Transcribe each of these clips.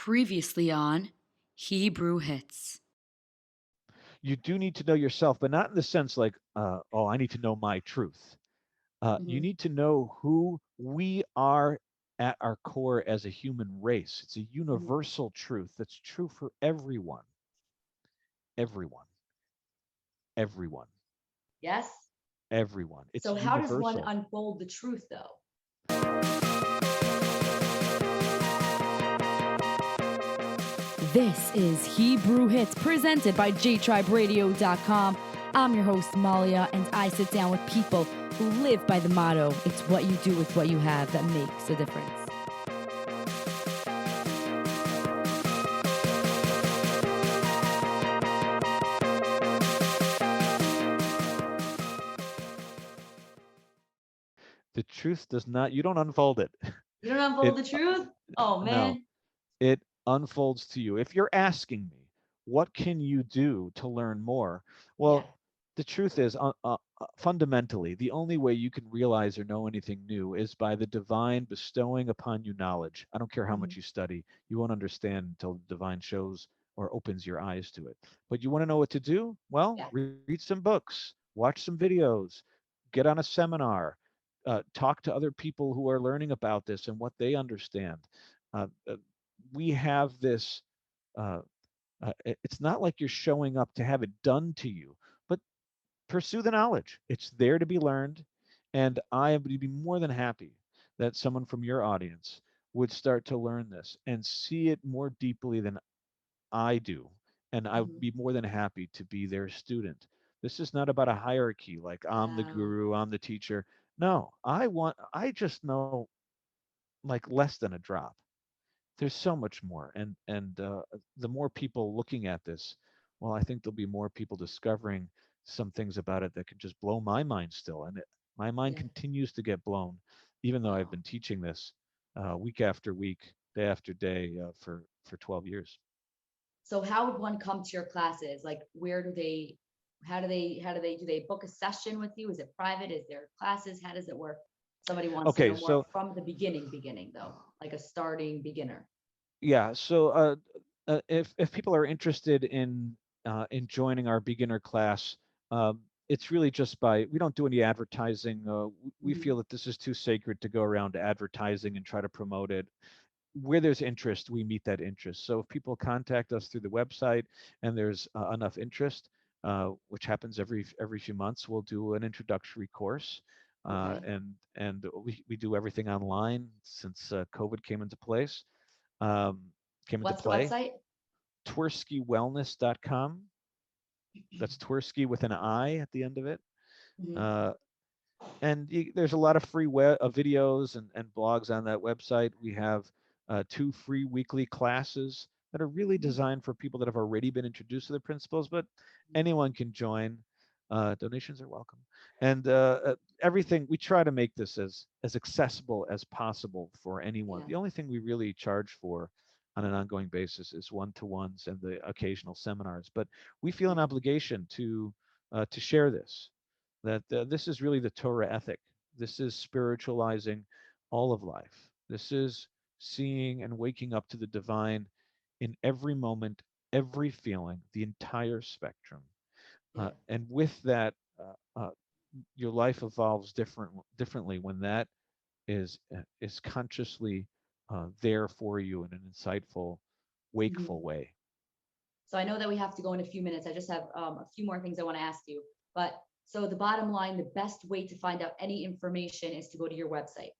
Previously on Hebrew Hits. You do need to know yourself, but not in the sense like, oh, I need to know my truth. You Mhm. need to know who we are at our core as a human race. It's a Mhm. universal truth that's true for everyone, everyone, everyone, Yes? everyone. It's So, how does one universal. unfold the truth, though? This is Hebrew Hits presented by jtriberadio.com. I'm your host, Malia, and I sit down with people who live by the motto, it's what you do with what you have that makes a difference. The truth does not, you don't unfold it. You don't unfold It, the truth? Oh, no, man. it unfolds to you. If you're asking me, what can you do to learn more? Yeah. Well, the truth is, fundamentally, the only way you can realize or know anything new is by the divine bestowing upon you knowledge. I don't care how Mhm. much you study, you won't understand until the divine shows or opens your eyes to it. But you want to know what to do? Well, Yeah. read some books, watch some videos, get on a seminar, talk to other people who are learning about this and what they understand. Uh, uh, we have this. Uh, it's not like you're showing up to have it done to you, but pursue the knowledge. It's there to be learned. And I would be more than happy that someone from your audience would start to learn this and see it more deeply than I do. And I would Mhm. be more than happy to be their student. This is not about a hierarchy like I'm the Wow. guru, I'm the teacher. No, I just know like less than a drop. There's so much more, and the more people looking at this, well, I think there'll be more people discovering some things about it that could just blow my mind still, and my mind Yeah. continues to get blown, even though I've Wow. been teaching this week after week, day after day for 12 years. So, how would one come to your classes? Like, where do they, do they book a session with you? Is it private? Is there classes? How does it work? Somebody wants to Okay, know more so from the beginning though, like a starting beginner. yeah, so if people are interested in joining our beginner class, it's really just by we don't do any advertising. We Mhm. feel that this is too sacred to go around advertising and try to promote it. Where there's interest, we meet that interest. So if people contact us through the website and there's enough interest, which happens every few months, we'll do an introductory course. Okay. We do everything online since COVID um, came into What's the play. website? TwerskiWellness.com. That's Tversky with an I at the end of it. Mhm. Uh, there's a lot of free videos and blogs on that website. We have 2 free weekly classes that are really Mm. designed for people that have already been introduced to the principles, but Mhm. anyone can join. Donations are welcome. And everything, we try to make this as accessible as possible for anyone. Yeah. The only thing we really charge for on an ongoing basis is one-to-ones and the occasional seminars. But we feel an Yeah. obligation to share this, that this is really the Torah ethic. This is spiritualizing all of life. This is seeing and waking up to the divine in every moment, every feeling, the entire spectrum. Yeah. And with that, your life evolves differently when that is consciously there for you in an insightful, Mhm. wakeful way. So I know that we have to go in a few minutes. I just have a few more things I want to ask you. But so the bottom line, the best way to find out any information is to go to your website.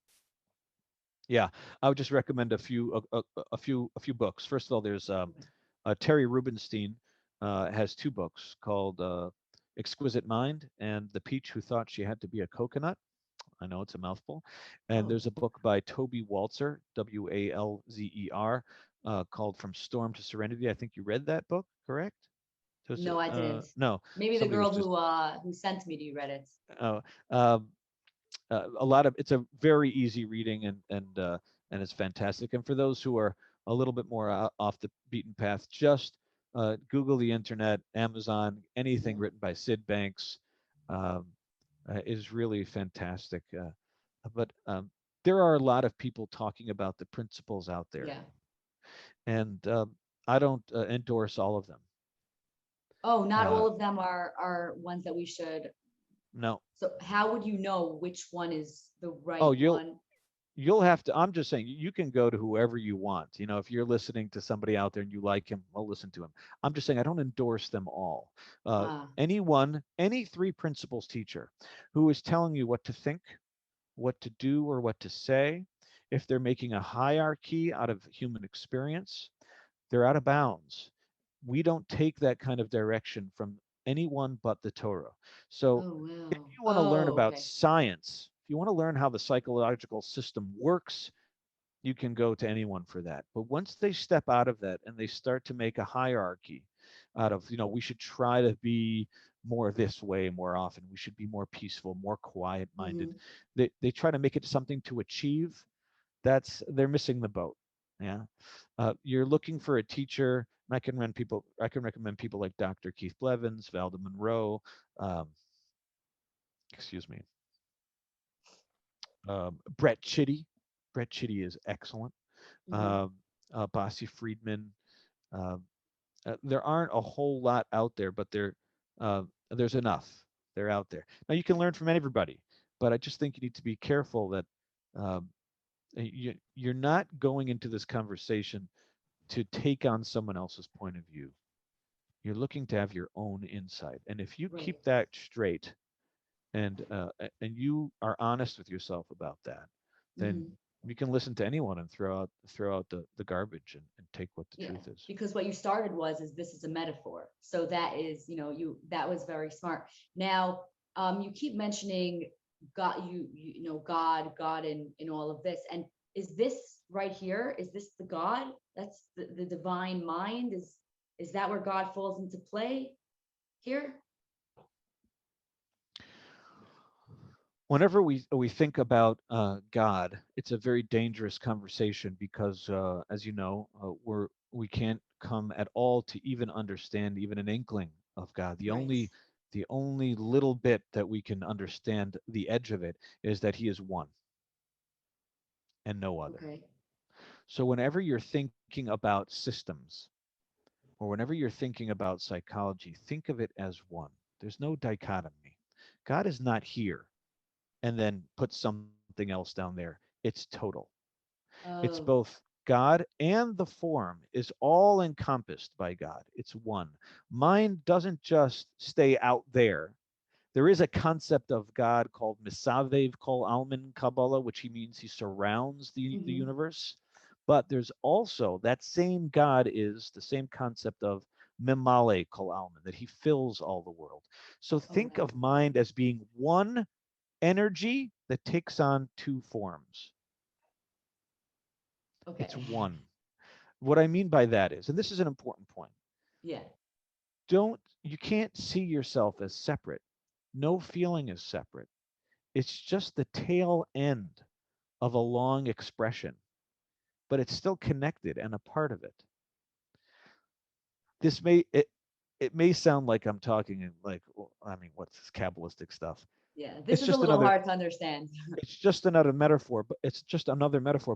Yeah, I would just recommend a few books. First of all, there's Okay. Terry Rubenstein has 2 books called Exquisite Mind and The Peach Who Thought She Had to Be a Coconut. I know it's a mouthful. And Oh, there's a book by Toby Walzer, Walzer, called From Storm to Serenity. I think you read that book, correct? no, I didn't. No, Maybe the somebody was girl just, who sent me to you read it. oh, um, a lot of it's a very easy reading and it's fantastic. And for those who are a little bit more off the beaten path, just Google the internet, Amazon, anything Yeah. written by Sid Banks um, is really fantastic. But there are a lot of people talking about the principles out there. Yeah. And I don't endorse all of them. Oh, not Uh, all of them are ones that we should. no. So how would you know which one is the Oh, right one? you'll have to. I'm just saying you can go to whoever you want. If you're listening to somebody out there and you like him, well, listen to him. I'm just saying I don't endorse them all. Ah, Any three principles teacher who is telling you what to think, what to do, or what to say, if they're making a hierarchy out of human experience, they're out of bounds. We don't take that kind of direction from anyone but the Torah. So oh if wow. you want to learn Oh, about okay. science, if you want to learn how the psychological system works, you can go to anyone for that. But once they step out of that and they start to make a hierarchy out of, we should try to be more this way more often. We should be more peaceful, more quiet minded. Hmm. They try to make it something to achieve. They're missing the boat. Yeah. You're looking for a teacher. And I can recommend people like Dr. Keith Blevins, Valda Monroe, um, excuse me, Brett Chitty. Brett Chitty is excellent. Hmm. Um, Bossie Friedman. Um, there aren't a whole lot out there, but there's enough. They're out there. Now you can learn from everybody, but I just think you need to be careful that um, you're not going into this conversation to take on someone else's point of view. You're looking to have your own insight, and if you keep Right. that straight and you are honest with yourself about that, then Hmm. you can listen to anyone and throw out the garbage and take what the Yeah. truth is. Because what you started was is this is a metaphor. So that is, that was very smart. Now, you keep mentioning God, God in all of this. And is this right here? Is this the God? That's the divine mind? Is that where God falls into play here? Whenever we think about God, it's a very dangerous conversation because, as you know, we can't come at all to even understand even an inkling of God. Right. The only little bit that we can understand the edge of it is that He is one and no other. Okay. So whenever you're thinking about systems or whenever you're thinking about psychology, think of it as one. There's no dichotomy. God is not here and then put something else down there. It's total. It's Oh, both God and the form is all encompassed by God. It's one. Mind doesn't just stay out there. There is a concept of God called Misavev Kol Almin Kabbalah, which he means he surrounds the hmm, universe. But there's also that same God is the same concept of Memale Kol Almin, that he fills all the world. So oh think wow. of mind as being one energy that takes on two forms. It's Okay. one. What I mean by that is, and this is an important point, Yeah. you can't see yourself as separate. No feeling is separate. It's just the tail end of a long expression, but it's still connected and a part of it. This may it may sound like I'm talking in like, well, I mean, what's this Kabbalistic stuff? Yeah. It's This is a just little another hard to understand. it's just another metaphor,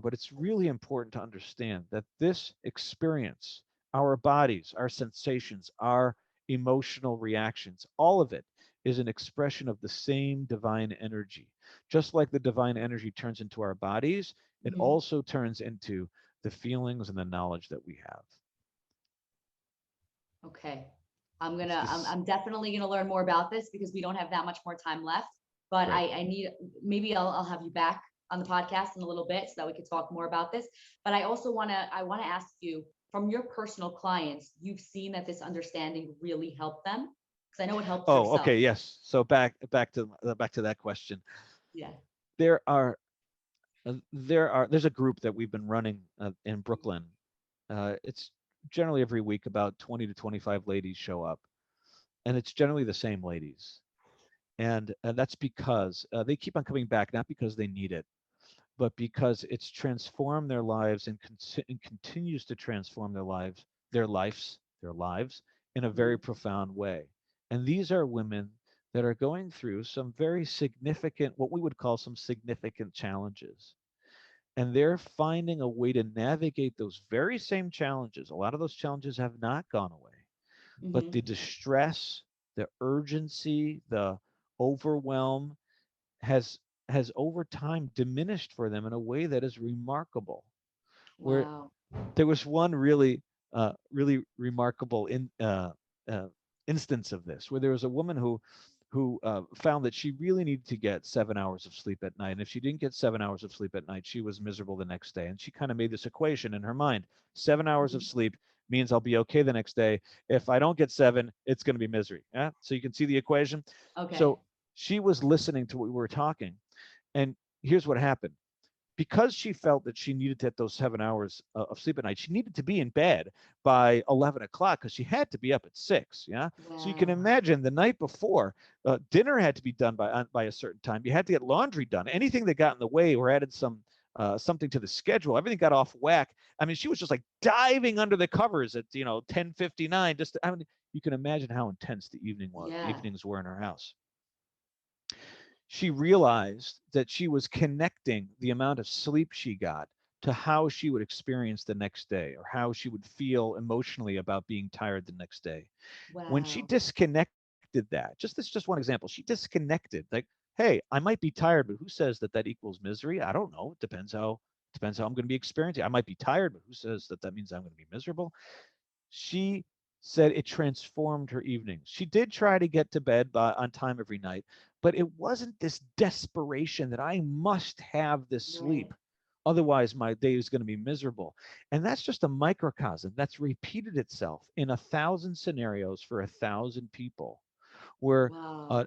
but it's really important to understand that this experience, our bodies, our sensations, our emotional reactions, all of it is an expression of the same divine energy. Just like the divine energy turns into our bodies, it Hmm. also turns into the feelings and the knowledge that we have. Okay. It's this I'm definitely gonna learn more about this because we don't have that much more time left. But great. I need, maybe I'll have you back on the podcast in a little bit so that we could talk more about this. But I wanna ask you, from your personal clients, you've seen that this understanding really helped them? Because I know it helped Oh, yourself. okay, yes. So back to that question. Yeah. There are there's a group that we've been running in Brooklyn. It's generally every week about 20 to 25 ladies show up, and it's generally the same ladies. And that's because they keep on coming back, not because they need it, but because it's transformed their lives and continues to transform their lives in a very Mhm. profound way. And these are women that are going through some very significant, what we would call some significant challenges. and they're finding a way to navigate those very same challenges. A lot of those challenges have not gone away, but Hmm. the distress, the urgency, the overwhelm has over time diminished for them in a way that is remarkable. Where Wow. there was one really remarkable uh, instance of this, where there was a woman who found that she really needed to get 7 hours of sleep at night, and if she didn't get 7 hours of sleep at night, she was miserable the next day. And she kind of made this equation in her mind: 7 hours of Mhm. sleep means I'll be okay the next day. If I don't get seven, it's going to be misery. Yeah, so you can see the equation. Okay. So she was listening to what we were talking, and here's what happened: because she felt that she needed to get those 7 hours of sleep at night, she needed to be in bed by 11 o'clock because she had to be up at 6. Yeah. So you can Wow. imagine the night before, dinner had to be done by a certain time. You had to get laundry done. Anything that got in the way or added something to the schedule, everything got off whack. I mean, she was just like diving under the covers at 10:59. Just, I mean, you can imagine how intense the Yeah. evenings were in her house. She realized that she was connecting the amount of sleep she got to how she would experience the next day, or how she would feel emotionally about being tired the next day. When she Wow. disconnected that, just one example, she disconnected, like, hey, I might be tired, but who says that that equals misery? I don't know. It depends how I'm going to be experiencing. I might be tired, but who says that that means I'm going to be miserable? She said it transformed her evenings. She did try to get to bed on time every night, but it wasn't this desperation that I must have this Right. sleep. Otherwise, my day is going to be miserable. And that's just a microcosm that's repeated itself in 1,000 scenarios for 1,000 people, where Wow. uh,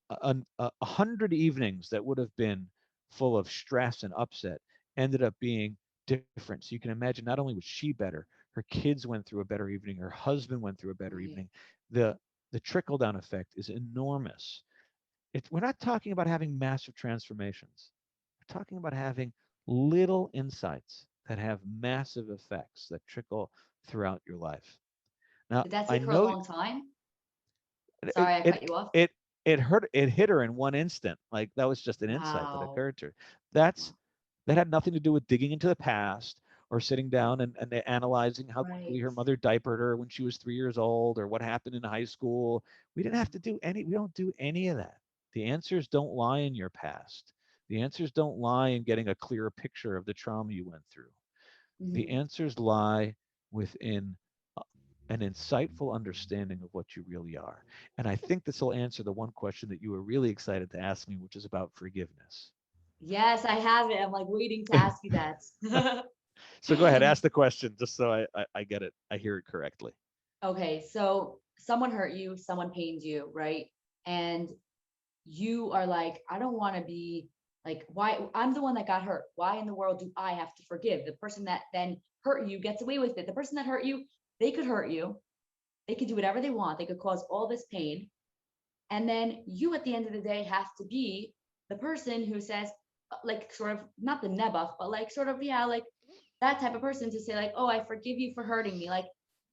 100 evenings that would have been full of stress and upset ended up being different. So you can imagine, not only was she better, her kids went through a better evening, her husband went through a better Right. evening. The trickle down effect is enormous. We're not talking about having massive transformations. We're talking about having little insights that have massive effects that trickle throughout your life. Now, Did that I take her a know long time? it Sorry, I cut it you off. it it hit her in one instant. Like, that was just an insight that Wow. occurred to her. That's Wow. that had nothing to do with digging into the past, or sitting down and analyzing how quickly Right. her mother diapered her when she was 3 years old, or what happened in high school. We didn't have to do any. We don't do any of that. The answers don't lie in your past. The answers don't lie in getting a clearer picture of the trauma you went through. The Hmm. answers lie within uh, an insightful understanding of what you really are. And I think this will answer the one question that you were really excited to ask me, which is about forgiveness. Yes, I have it. I'm like waiting to ask you that. So go ahead, ask the question, just so I get it, I hear it correctly. Okay, so someone hurt you, someone pained you, right? And you are like, I don't want to be like, why? I'm the one that got hurt. Why in the world do I have to forgive? The person that then hurt you gets away with it. The person that hurt you, they could hurt you. They could do whatever they want. They could cause all this pain. And then you, at the end of the day, have to be the person who says, like, sort of not the nebuff, but like, sort of, yeah, like that type of person to say, like, oh, I forgive you for hurting me. Like,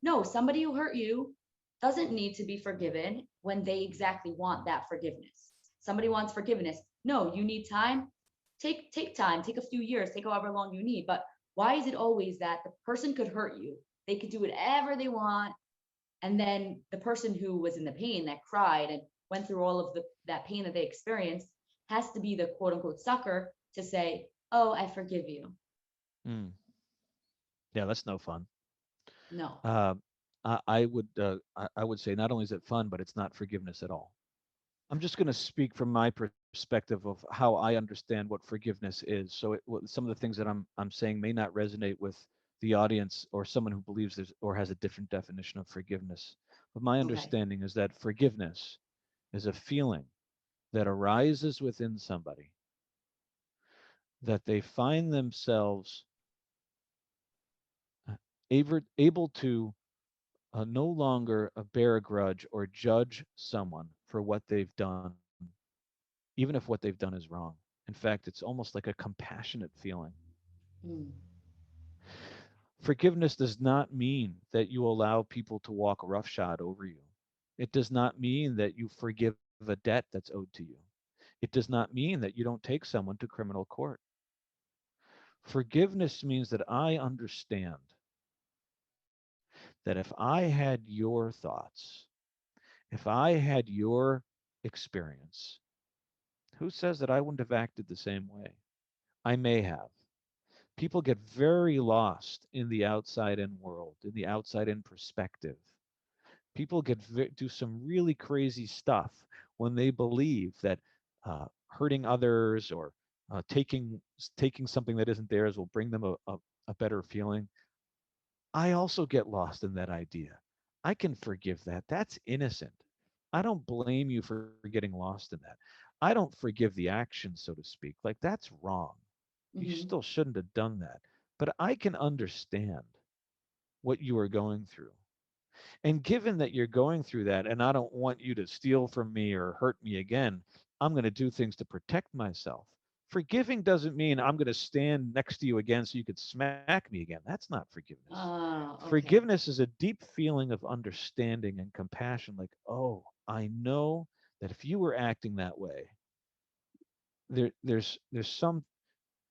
no, somebody who hurt you doesn't need to be forgiven when they exactly want that forgiveness. Somebody wants forgiveness. No, you need time. Take time, take a few years, take however long you need. But why is it always that the person could hurt you? They could do whatever they want, and then the person who was in the pain, that cried and went through all of that pain that they experienced, has to be the quote unquote sucker to say, oh, I forgive you. Mm, yeah, that's no fun. No. Uh, I would say not only is it fun, but it's not forgiveness at all. I'm just going to speak from my perspective of how I understand what forgiveness is. So some of the things that I'm saying may not resonate with the audience, or someone who believes there's or has a different definition of forgiveness. But my Okay. understanding is that forgiveness is a feeling that arises within somebody, that they find themselves able to no longer bear a grudge or judge someone for what they've done, even if what they've done is wrong. In fact, it's almost like a compassionate feeling. Mm. Forgiveness does not mean that you allow people to walk roughshod over you. It does not mean that you forgive a debt that's owed to you. It does not mean that you don't take someone to criminal court. Forgiveness means that I understand that if I had your thoughts, if I had your experience, who says that I wouldn't have acted the same way? I may have. People get very lost in the outside in world, in the outside in perspective. People do some really crazy stuff when they believe that hurting others or taking something that isn't theirs will bring them a better feeling. I also get lost in that idea. I can forgive that. That's innocent. I don't blame you for getting lost in that. I don't forgive the action, so to speak. Like, that's wrong. You Hmm. still shouldn't have done that. But I can understand what you are going through. And given that you're going through that, and I don't want you to steal from me or hurt me again, I'm going to do things to protect myself. Forgiving doesn't mean I'm going to stand next to you again so you could smack me again. That's not forgiveness. Oh, okay. Forgiveness is a deep feeling of understanding and compassion, like, oh, I know that if you were acting that way, there's some,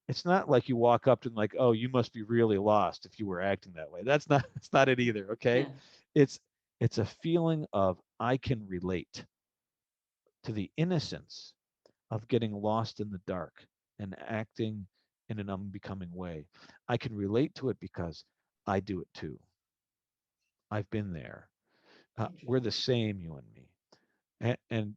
it's not like you walk up to them like, oh, you must be really lost if you were acting that way. That's not it either, okay? Yeah. It's it's a feeling of I can relate to the innocence of getting lost in the dark and acting in an unbecoming way. I can relate to it because I do it too. I've been there. We're the Interesting. same, you and me. And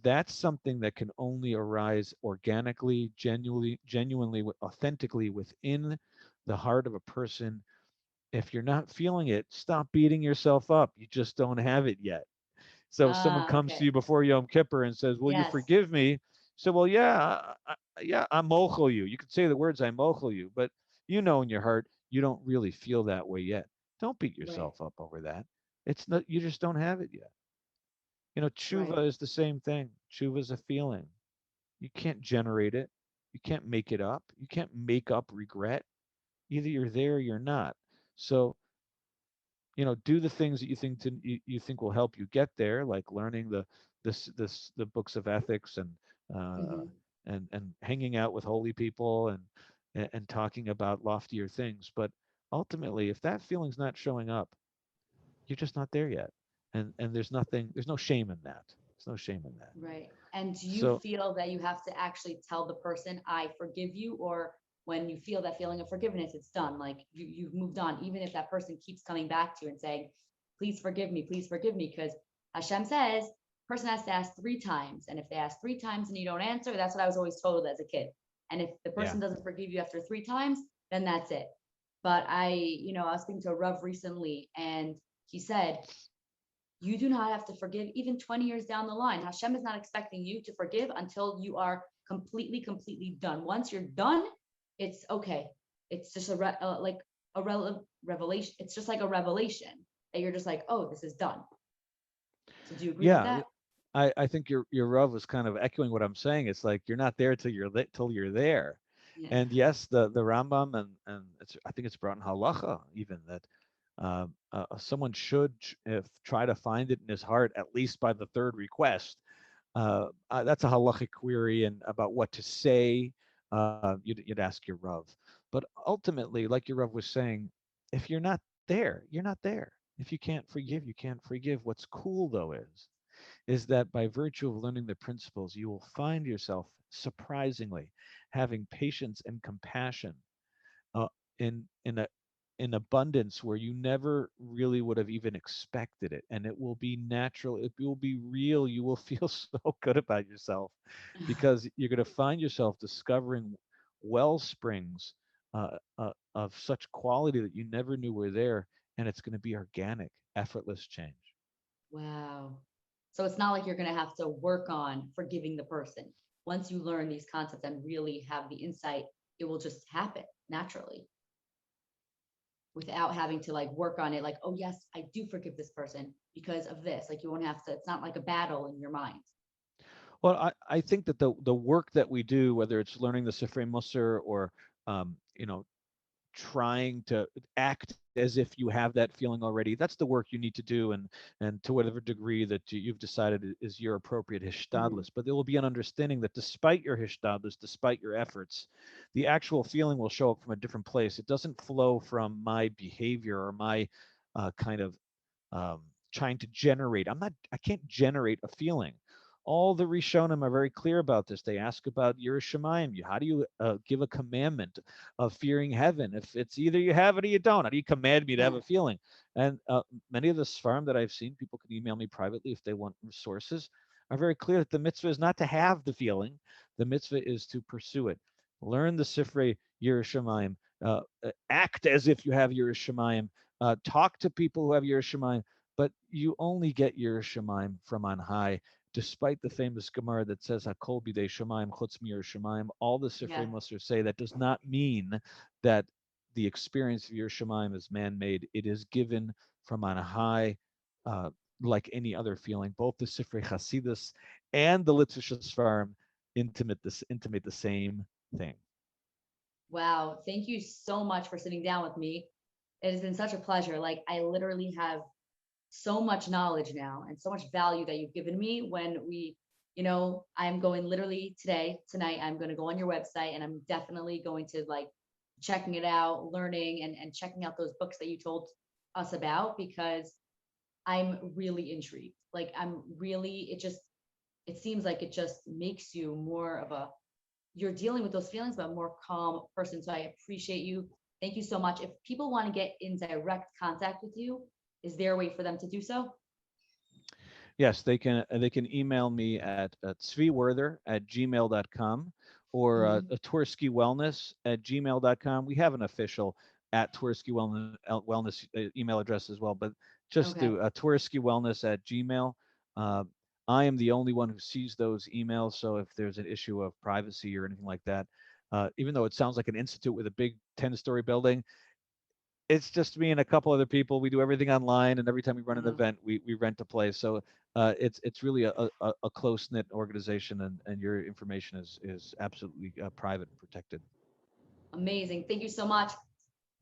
that's something that can only arise organically, genuinely, authentically within the heart of a person. If you're not feeling it, stop beating yourself up. You just don't have it yet. So if someone Ah, comes to you okay. before Yom Kippur and says, "Will you Yes. forgive me?" So, well, yeah, yeah, I mochel you. You can say the words, "I mochel you," but you know in your heart you don't really feel that way yet. Don't beat Right. yourself up over that. It's not, you just don't have it yet. Right. Tshuva is the same thing. Tshuva is a feeling. You can't generate it. You can't make it up. You can't make up regret. Either you're there or you're not. So, do the things that you think will help you get there, like learning the books of ethics uh, Hmm. and hanging out with holy people and talking about loftier things. But ultimately, if that feeling's not showing up, you're just not there yet. And there's no shame in that. There's no shame in that. Right. And do you So feel that you have to actually tell the person, I forgive you? Or when you feel that feeling of forgiveness, it's done. Like you've moved on, even if that person keeps coming back to you and saying, please forgive me. Because Hashem says, person has to ask 3 times. And if they ask 3 times and you don't answer, that's what I was always told as a kid. And if the yeah, person doesn't forgive you after 3 times, then that's it. But I was speaking to a Rav recently, and he said, you do not have to forgive even 20 years down the line. Hashem is not expecting you to forgive until you are completely done. Once you're done, it's okay. It's just like revelation. It's just like a revelation that you're just like, oh, this is done. So do you agree with yeah. that? I think your Rav was kind of echoing what I'm saying. It's like you're not there till you're there. Yeah. And yes, the Rambam and I think it's brought in halacha even that someone should if try to find it in his heart at least by the third request. That's a halachic query and about what to say. You'd ask your Rav, but ultimately, like your Rav was saying, if you're not there, you're not there. If you can't forgive, you can't forgive. What's cool though is that by virtue of learning the principles, you will find yourself surprisingly having patience and compassion uh, in in abundance where you never really would have even expected it, and it will be natural. It will be real. You will feel so good about yourself because you're going to find yourself discovering well springs of such quality that you never knew were there, and it's going to be organic, effortless change. Wow. So it's not like you're going to have to work on forgiving the person. Once you learn these concepts and really have the insight, it will just happen naturally without having to like work on it. Like, oh, yes, I do forgive this person because of this. Like, you won't have to, it's not like a battle in your mind. Well, I think that the work that we do, whether it's learning the Sifrei Musar or um, you know trying to act as if you have that feeling already. That's the work you need to do, and to whatever degree that you've decided is your appropriate Mhm. hishtadlus. But there will be an understanding that despite your hishtadlus, despite your efforts, the actual feeling will show up from a different place. It doesn't flow from my behavior or my kind of um, trying to generate. I can't generate a feeling. All the Rishonim are very clear about this. They ask about Yiras Shamayim. How do you give a commandment of fearing heaven? If it's either you have it or you don't, how do you command me to have a feeling? And many of the Sfarim that I've seen, people can email me privately if they want sources, are very clear that the mitzvah is not to have the feeling. The mitzvah is to pursue it. Learn the Sifrei Yiras Shamayim. Act as if you have Yiras Shamayim. Talk to people who have Yiras Shamayim, but you only get Yiras Shamayim from on high, despite the famous Gemara that says Hakol bidei Shamayim chutz miyiras Shamayim. All the Sifrei Yeah. Musar say that does not mean that the experience of Yiras Shamayim is man-made. It is given from on high, uh, like any other feeling. Both the Sifrei Chasidus and the Litvish Sfarim intimate the same thing. Wow. Thank you so much for sitting down with me. It has been such a pleasure. Like, I literally have so much knowledge now and so much value that you've given me when I'm going literally tonight, I'm going to go on your website and I'm definitely going to like checking it out, learning and checking out those books that you told us about because I'm really intrigued. Like I'm really, it seems like it just makes you more of you're dealing with those feelings, but a more calm person. So I appreciate you. Thank you so much. If people want to get in direct contact with you, is there a way for them to do so? Yes, they can email me at tzviwerther@gmail.com or Mhm. Twersky Wellness at gmail.com. We have an official at Twersky Wellness email address as well, but just Okay. do Twersky Wellness at Gmail. Uh, I am the only one who sees those emails, so if there's an issue of privacy or anything like that, even though it sounds like an institute with a big 10-story building, it's just me and a couple other people. We do everything online, and every time we run an Mhm. event, we rent a place. So it's really a close knit organization, and your information is absolutely private and protected. Amazing. Thank you so much.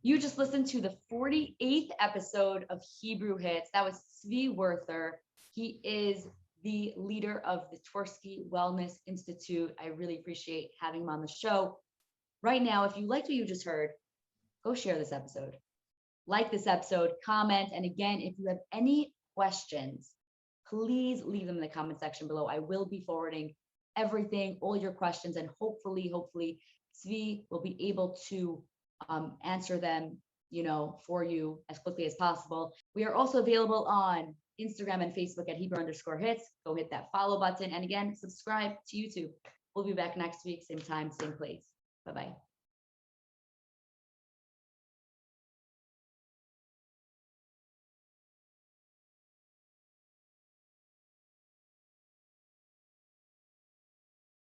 You just listened to the 48th episode of Hebrew Hits. That was Tzvi Werther. He is the leader of the Twersky Wellness Institute. I really appreciate having him on the show. Right now, if you liked what you just heard, go share this episode. Like this episode, comment. And again, if you have any questions, please leave them in the comment section below. I will be forwarding everything, all your questions, and hopefully, Tzvi will be able to answer them, for you as quickly as possible. We are also available on Instagram and Facebook at Hebrew_hits. Go hit that follow button. And again, subscribe to YouTube. We'll be back next week, same time, same place. Bye-bye.